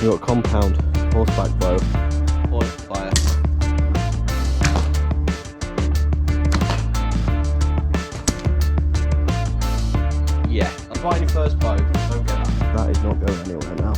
We've got compound, horseback bow. Point fire. Yeah, that's why your first bow. Don't get that. That is not going anywhere now.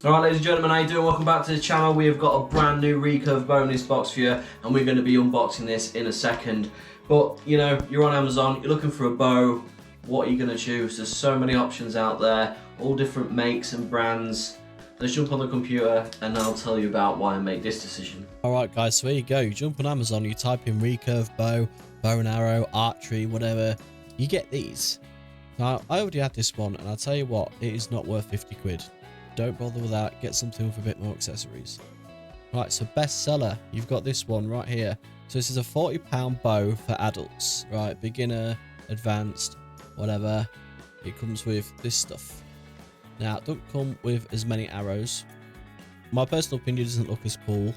Alright ladies and gentlemen, how you doing? Welcome back to the channel. We have got a brand new Recurve bonus box for you, and we're going to be unboxing this in a second. But, you know, you're on Amazon, you're looking for a bow, what are you going to choose? There's so many options out there, all different makes and brands. Let's jump on the computer and I'll tell you about why I made this decision. Alright guys, so here you go. You jump on Amazon, you type in Recurve bow, bow and arrow, archery, whatever. You get these. Now, I already had this one, and I'll tell you what, it is not worth 50 quid. Don't bother with that, get something with a bit more accessories. Right, so bestseller, you've got this one right here. So this is a £40 bow for adults, right? Beginner, advanced, whatever. It comes with this stuff. Now, it don't come with as many arrows. My personal opinion, doesn't look as cool.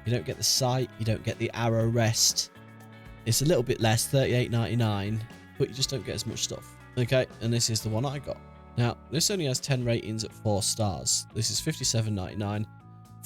You don't get the sight, you don't get the arrow rest. It's a little bit less, $38.99, but you just don't get as much stuff. Okay, and this is the one I got. Now, this only has 10 ratings at 4 stars. This is $57.99,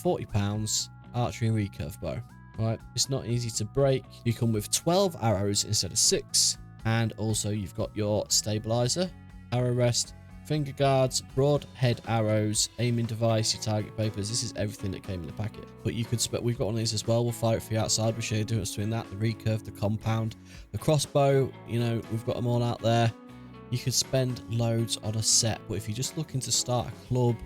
£40, archery and recurve bow. Right, it's not easy to break. You come with 12 arrows instead of 6, and also you've got your stabilizer, arrow rest, finger guards, broad head arrows, aiming device, your target papers. This is everything that came in the packet. But you could we've got one of these as well. We'll fire it for you outside. We'll show you the difference between that, the recurve, the compound, the crossbow. You know, we've got them all out there. You could spend loads on a set, but if you're just looking to start a club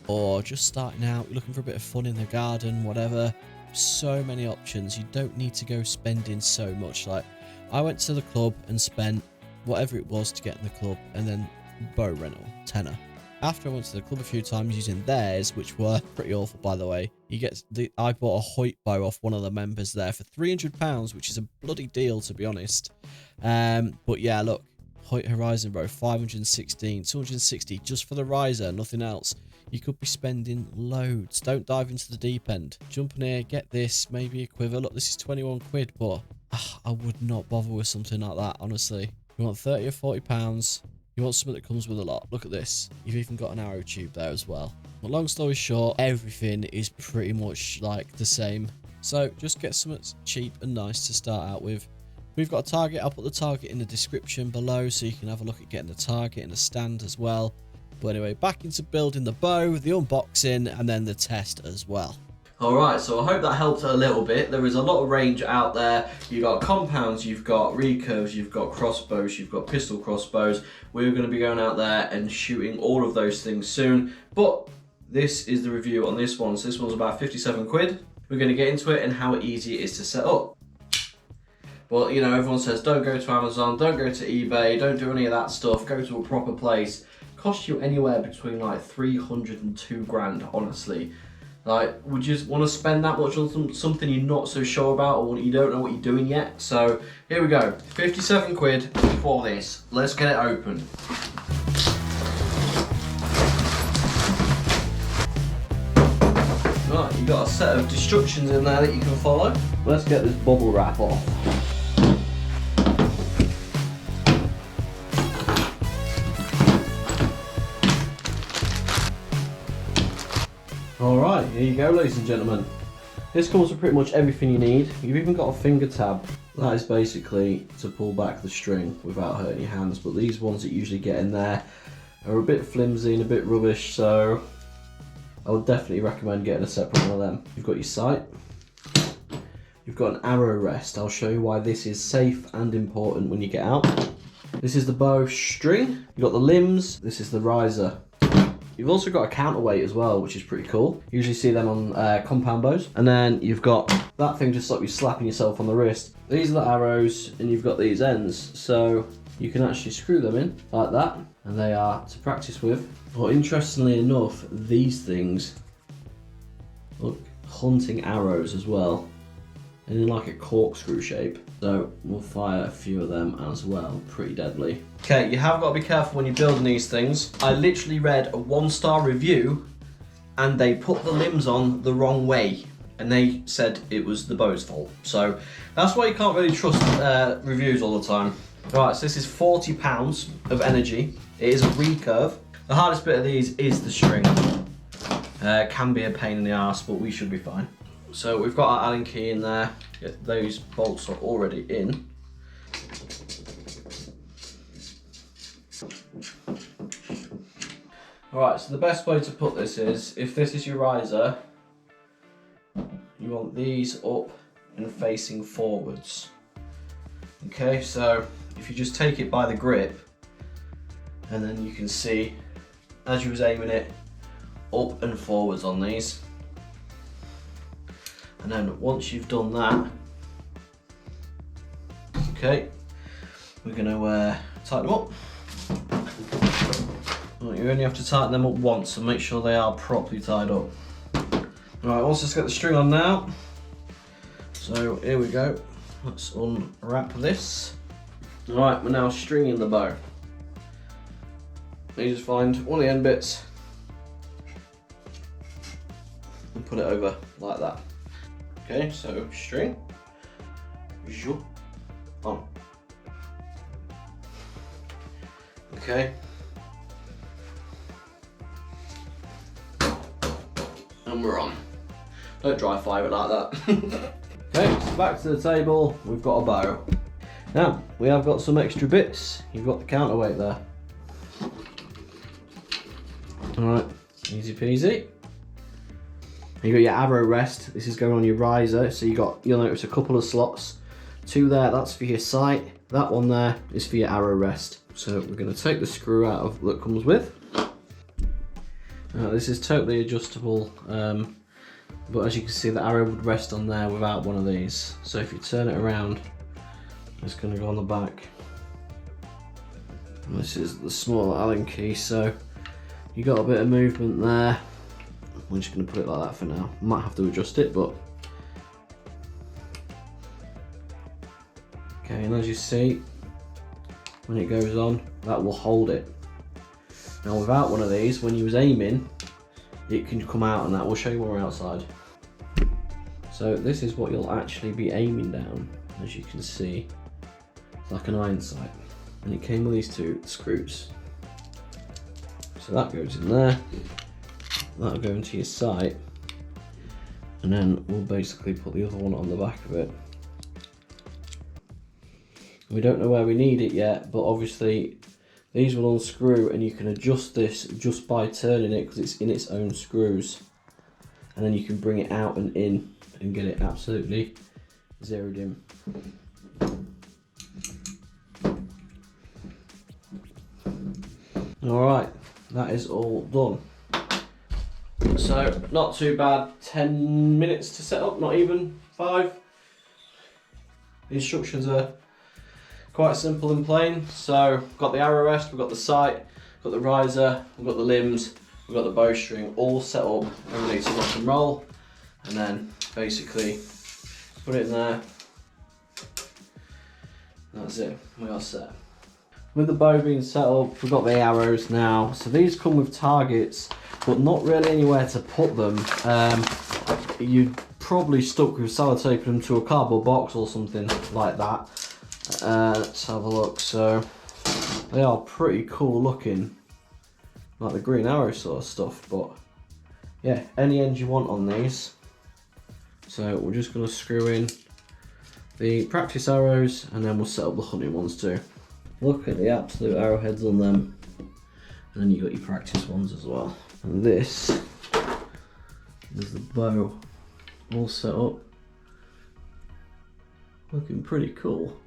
or just starting out, you're looking for a bit of fun in the garden, whatever, so many options. You don't need to go spending so much. Like, I went to the club and spent whatever it was to get in the club, and then bow rental, tenner. After I went to the club a few times using theirs, which were pretty awful by the way, I bought a Hoyt bow off one of the members there for £300, which is a bloody deal to be honest. But yeah, look, Hoyt Horizon bow, 516, 260 just for the riser, nothing else. You could be spending loads. Don't dive into the deep end. Jump in here, get this, maybe a quiver. Look, this is 21 quid, but I would not bother with something like that, honestly. You want 30 or 40 pounds. You want something that comes with a lot. Look at this. You've even got an arrow tube there as well. But long story short, everything is pretty much like the same. So just get something cheap and nice to start out with. We've got a target. I'll put the target in the description below so you can have a look at getting the target and a stand as well. But anyway, back into building the bow, the unboxing, and then the test as well. Alright, so I hope that helped a little bit. There is a lot of range out there. You've got compounds, you've got recurves, you've got crossbows, you've got pistol crossbows. We're going to be going out there and shooting all of those things soon. But this is the review on this one. So this one's about 57 quid. We're going to get into it and how easy it is to set up. Well, you know, everyone says don't go to Amazon, don't go to eBay, don't do any of that stuff, go to a proper place. Costs you anywhere between like 300 and 2 grand, honestly. Like, would you want to spend that much on something you're not so sure about or you don't know what you're doing yet? So, here we go. 57 quid for this. Let's get it open. Right, you've got a set of instructions in there that you can follow. Let's get this bubble wrap off. Alright, here you go ladies and gentlemen. This comes with pretty much everything you need. You've even got a finger tab. That is basically to pull back the string without hurting your hands, but these ones that you usually get in there are a bit flimsy and a bit rubbish, so I would definitely recommend getting a separate one of them. You've got your sight. You've got an arrow rest. I'll show you why this is safe and important when you get out. This is the bow string. You've got the limbs. This is the riser. You've also got a counterweight as well, which is pretty cool. You usually see them on compound bows. And then you've got that thing just like you slapping yourself on the wrist. These are the arrows, and you've got these ends. So you can actually screw them in like that, and they are to practice with. But interestingly enough, these things, look, hunting arrows as well. And in like a corkscrew shape. So we'll fire a few of them as well, pretty deadly. Okay, you have got to be careful when you're building these things. I literally read a 1-star review and they put the limbs on the wrong way and they said it was the bow's fault. So that's why you can't really trust reviews all the time. Right, so this is £40 of energy. It is a recurve. The hardest bit of these is the string. Can be a pain in the arse, but we should be fine. So we've got our Allen key in there. Those bolts are already in. Alright, so the best way to put this is, if this is your riser, you want these up and facing forwards. Okay, so if you just take it by the grip, and then you can see, as you was aiming it, up and forwards on these. And then once you've done that, okay, we're going to tighten them up. Well, you only have to tighten them up once, so make sure they are properly tied up. Alright, let's just get the string on now. So here we go. Let's unwrap this. Alright, we're now stringing the bow. You just find one of the end bits and put it over like that. Okay, so string, on. Okay. And we're on. Don't dry fire it like that. Okay, so back to the table, we've got a bow. Now, we have got some extra bits. You've got the counterweight there. Alright, easy peasy. You got your arrow rest. This is going on your riser, so you'll notice a couple of slots. Two there, that's for your sight. That one there is for your arrow rest. So we're going to take the screw out of that comes with. Now, this is totally adjustable, but as you can see, the arrow would rest on there without one of these. So if you turn it around, it's going to go on the back. And this is the small Allen key, so you got a bit of movement there. We're just going to put it like that for now. Might have to adjust it, but okay. And as you see, when it goes on, that will hold it. Now, without one of these, when you was aiming, it can come out, and that will show you when we're outside. So this is what you'll actually be aiming down, as you can see. It's like an iron sight, and it came with these two screws. So that goes in there. That'll go into your sight, and then we'll basically put the other one on the back of it. We don't know where we need it yet, but obviously these will unscrew, and you can adjust this just by turning it because it's in its own screws, and then you can bring it out and in and get it absolutely zeroed in. Alright, that is all done. So, not too bad, 10 minutes to set up, not even 5. The instructions are quite simple and plain. So, we've got the arrow rest, we've got the sight, we've got the riser, we've got the limbs, we've got the bowstring all set up and ready to rock and roll. And then, basically, put it in there. That's it, we are set. With the bow being set up, we've got the arrows now. So these come with targets, but not really anywhere to put them. You'd probably stuck with sellotaping them to a cardboard box or something like that. Let's have a look. So they are pretty cool looking, like the green arrow sort of stuff. But yeah, any end you want on these. So we're just going to screw in the practice arrows, and then we'll set up the hunting ones too. Look at the absolute arrowheads on them. And then you got your practice ones as well. And this is the bow all set up. Looking pretty cool.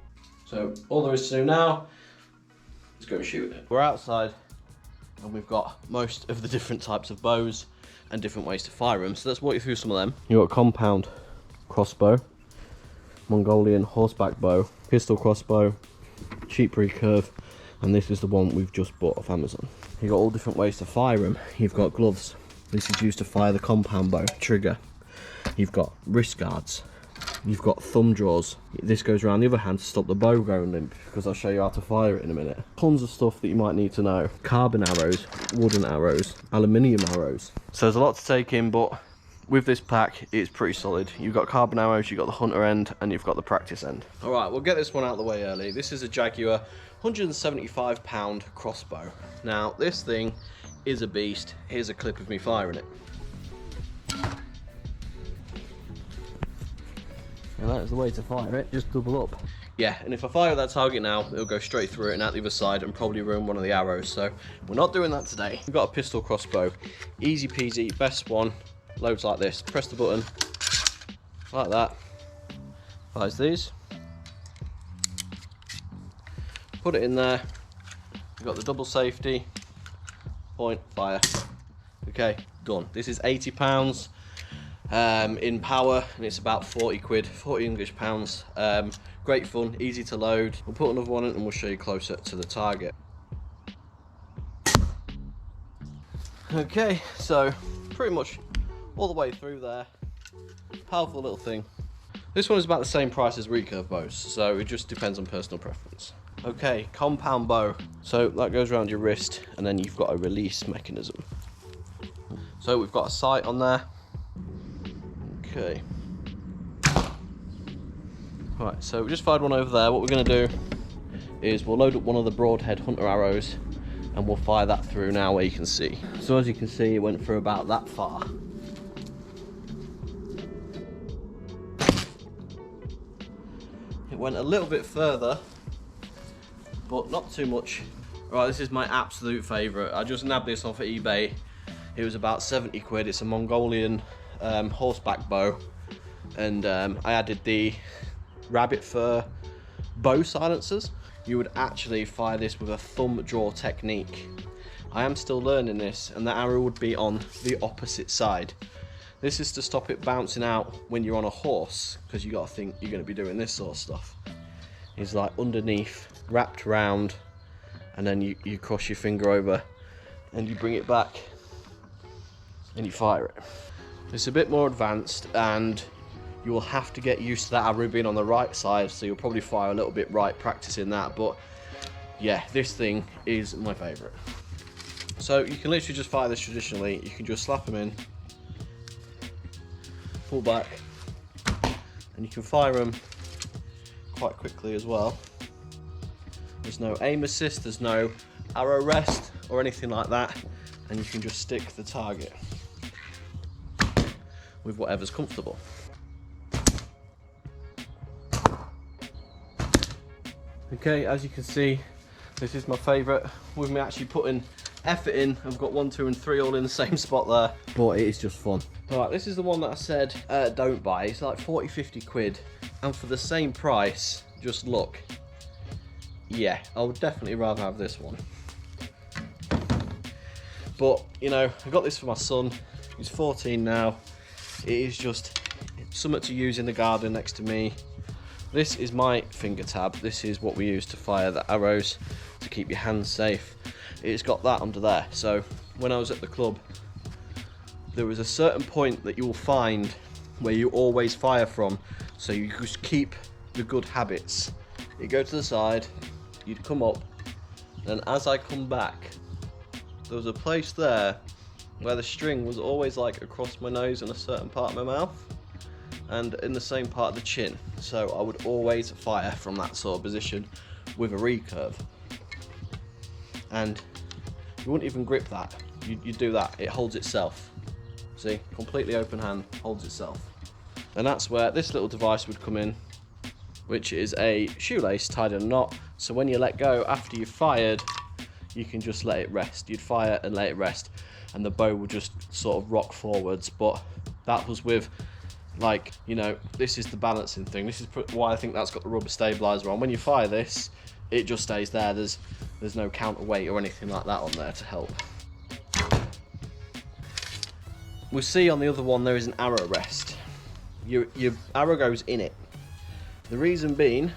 So all there is to do now is go and shoot it. We're outside and we've got most of the different types of bows and different ways to fire them. So let's walk you through some of them. You've got a compound crossbow, Mongolian horseback bow, pistol crossbow, cheap recurve, and this is the one we've just bought off Amazon. You've got all different ways to fire them. You've got gloves. This is used to fire the compound bow trigger. You've got wrist guards. You've got thumb draws. This goes around the other hand to stop the bow going limp, because I'll show you how to fire it in a minute. Tons of stuff that you might need to know. Carbon arrows, wooden arrows, aluminium arrows. So there's a lot to take in, but with this pack, it's pretty solid. You've got carbon arrows, you've got the hunter end, and you've got the practice end. All right, we'll get this one out of the way early. This is a Jaguar 175-pound crossbow. Now, this thing is a beast. Here's a clip of me firing it. And that is the way to fire it, just double up. Yeah, and if I fire that target now, it'll go straight through it and out the other side and probably ruin one of the arrows. So we're not doing that today. We've got a pistol crossbow. Easy peasy, best one. Loads like this. Press the button, like that. Fires these. Put it in there. We've got the double safety. Point, fire. Okay, done. This is £80 in power, and it's about 40 quid, 40 English pounds. Great fun, easy to load. We'll put another one in and we'll show you closer to the target. Okay, so pretty much all the way through there. Powerful little thing. This one is about the same price as recurve bows, so it just depends on personal preference. Okay, compound bow. So that goes around your wrist and then you've got a release mechanism. So we've got a sight on there. Okay. Right, so we just fired one over there. What we're going to do is we'll load up one of the broadhead hunter arrows and we'll fire that through now where you can see. So as you can see, it went through about that far. It went a little bit further, but not too much. Right, this is my absolute favourite. I just nabbed this off of eBay. It was about 70 quid. It's a Mongolian horseback bow, and I added the rabbit fur bow silencers. You would actually fire this with a thumb draw technique. I am still learning this, and the arrow would be on the opposite side. This is to stop it bouncing out when you're on a horse, because you got to think you're going to be doing this sort of stuff. It's like underneath, wrapped round, and then you cross your finger over and you bring it back and you fire it. It's a bit more advanced, and you will have to get used to that arrow being on the right side, so you'll probably fire a little bit right practicing that. But yeah, this thing is my favourite. So you can literally just fire this traditionally. You can just slap them in, pull back, and you can fire them quite quickly as well. There's no aim assist, there's no arrow rest or anything like that, and you can just stick the target with whatever's comfortable. Okay, as you can see, this is my favourite, with me actually putting effort in. I've got 1, 2 and 3 all in the same spot there, but it is just fun. Alright, this is the one that I said don't buy. It's like 40-50 quid, and for the same price, just look. Yeah, I would definitely rather have this one. But, you know, I got this for my son. He's 14 now. It is just something to use in the garden next to me. This is my finger tab. This is what we use to fire the arrows, to keep your hands safe. It's got that under there. So when I was at the club, there was a certain point that you will find where you always fire from, so you just keep the good habits. You go to the side, you'd come up, and as I come back, there was a place there where the string was always like across my nose and a certain part of my mouth, and in the same part of the chin. So I would always fire from that sort of position with a recurve. And you wouldn't even grip that. You do that, it holds itself. See, completely open hand, holds itself. And that's where this little device would come in, which is a shoelace tied in a knot. So when you let go after you've fired, you can just let it rest. You'd fire and let it rest, and the bow will just sort of rock forwards. But that was with, like, you know, this is the balancing thing. This is why I think that's got the rubber stabilizer on. When you fire this, it just stays there. There's no counterweight or anything like that on there to help. We'll see on the other one there is an arrow rest. Your arrow goes in it. The reason being,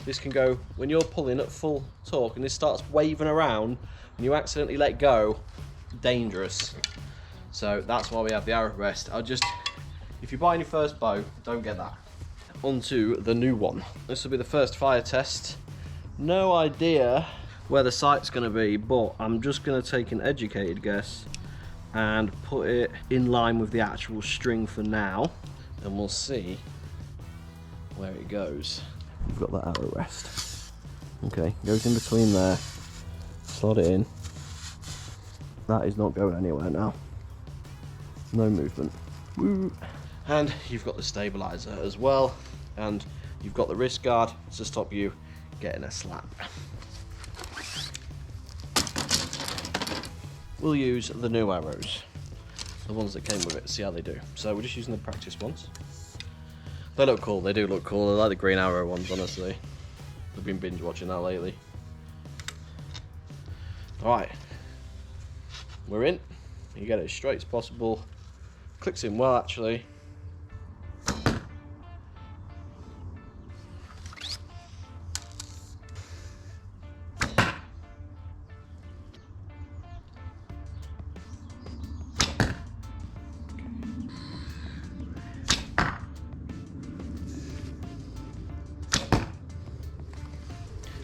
this can go, when you're pulling at full torque and this starts waving around and you accidentally let go, dangerous. So that's why we have the arrow rest. If you buy your first bow, don't get that. Onto the new one. This will be the first fire test. No idea where the sight's going to be, but I'm just going to take an educated guess and put it in line with the actual string for now, and we'll see where it goes. You've got that arrow rest. Okay, goes in between there, slot it in. That is not going anywhere now. No movement. Woo. And you've got the stabilizer as well, and you've got the wrist guard to stop you getting a slap. We'll use the new arrows, the ones that came with it, see how they do. So we're just using the practice ones. They look cool, they do look cool. I like the green arrow ones, honestly. I've been binge watching that lately. Alright, we're in. You get it as straight as possible. Clicks in well, actually.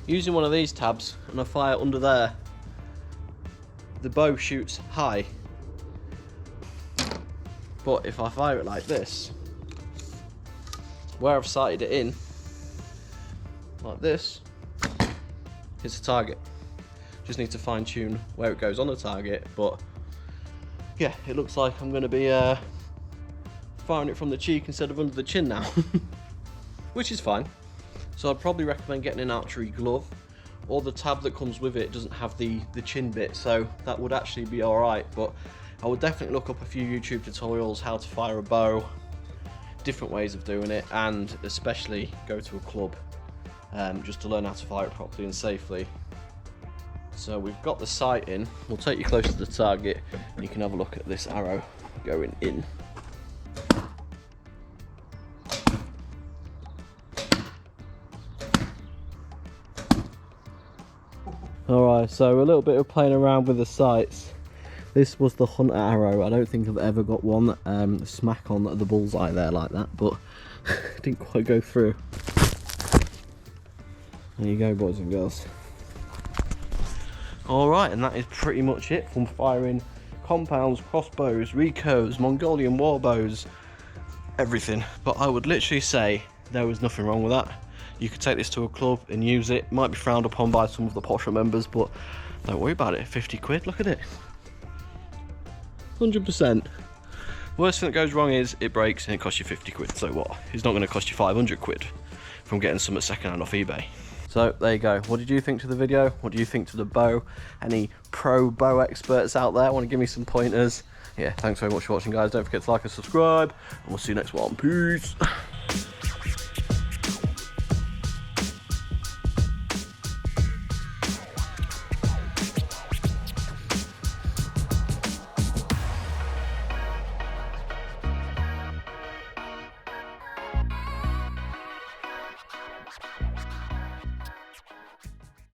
Using one of these tabs and I fire under there, the bow shoots high. But if I fire it like this, where I've sighted it in, like this, hits the target. Just need to fine tune where it goes on the target, but yeah, it looks like I'm going to be firing it from the cheek instead of under the chin now, which is fine. So I'd probably recommend getting an archery glove, or the tab that comes with it doesn't have the chin bit, so that would actually be alright. But I would definitely look up a few YouTube tutorials how to fire a bow, different ways of doing it, and especially go to a club just to learn how to fire it properly and safely. So we've got the sight in, we'll take you close to the target and you can have a look at this arrow going in. Alright, so a little bit of playing around with the sights. This was the hunter arrow. I don't think I've ever got one smack on the bullseye there like that, but it didn't quite go through. There you go, boys and girls. Alright, and that is pretty much it from firing compounds, crossbows, recurves, Mongolian warbows, everything. But I would literally say there was nothing wrong with that. You could take this to a club and use it. Might be frowned upon by some of the posher members, but don't worry about it. 50 quid, look at it. 100%. Worst thing that goes wrong is it breaks and it costs you 50 quid. So what? It's not going to cost you 500 quid from getting some at second hand off eBay. So there you go. What did you think to the video? What do you think to the bow? Any pro bow experts out there want to give me some pointers? Yeah, thanks very much for watching, guys. Don't forget to like and subscribe, and we'll see you next one. Peace.